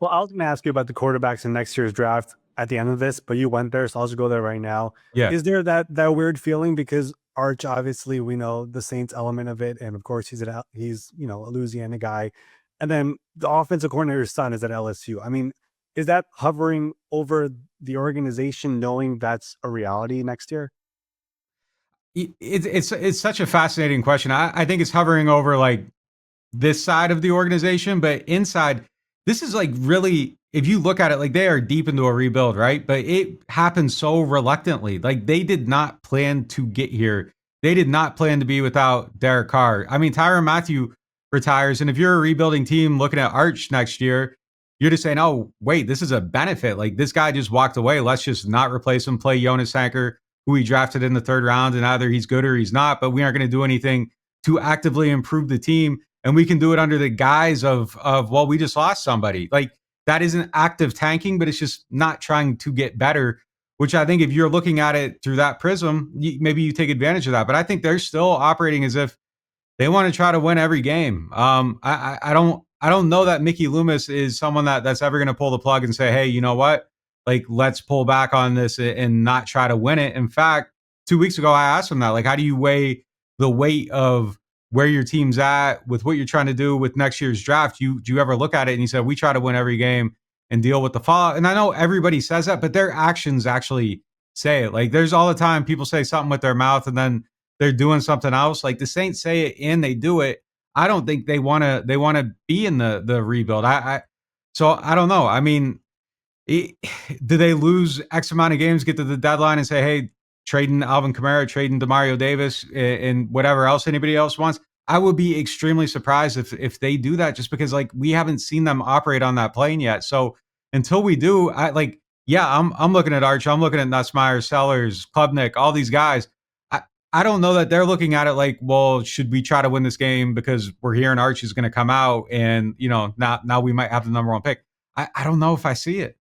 Well, I was going to ask you about the quarterbacks in next year's draft at the end of this, but you went there, so I'll just go there right now. Yeah. Is there that weird feeling because Arch, obviously, we know the Saints element of it, and of course he's a Louisiana guy, and then the offensive coordinator's son is at LSU. I mean, is that hovering over the organization, knowing that's a reality next year? It's such a fascinating question. I think it's hovering over like this side of the organization, but inside, this is like really, if you look at it, like they are deep into a rebuild, right? But it happened so reluctantly. Like they did not plan to get here. They did not plan to be without Derek Carr. I mean, Tyrann Mathieu retires, and if you're a rebuilding team looking at Arch next year, you're just saying, "Oh, wait, this is a benefit. Like this guy just walked away. Let's just not replace him. Play Jonas Sanker, who we drafted in the third round, and either he's good or he's not. But we aren't going to do anything to actively improve the team." And we can do it under the guise of well, we just lost somebody. Like that isn't active tanking, but it's just not trying to get better. Which I think if you're looking at it through that prism, maybe you take advantage of that. But I think they're still operating as if they want to try to win every game. I don't know that Mickey Loomis is someone that's ever going to pull the plug and say, hey, you know what? Like let's pull back on this and not try to win it. In fact, 2 weeks ago I asked him that. Like, how do you weigh the weight of where your team's at with what you're trying to do with next year's draft? Do you ever look at it? And he said, we try to win every game and deal with the fallout. And I know everybody says that, but their actions actually say it. Like there's all the time people say something with their mouth and then they're doing something else. Like the Saints say it and they do it. I don't think they want to be in the rebuild. So I don't know. I mean, do they lose X amount of games, get to the deadline and say, hey, trading Alvin Kamara, trading Demario Davis, and whatever else anybody else wants? I would be extremely surprised if they do that, just because like we haven't seen them operate on that plane yet. So until we do, I'm looking at Arch, I'm looking at Nussmeier, Sellers, Klubnik, all these guys. I don't know that they're looking at it like, well, should we try to win this game because we're hearing Arch is going to come out and now we might have the number one pick. I don't know if I see it.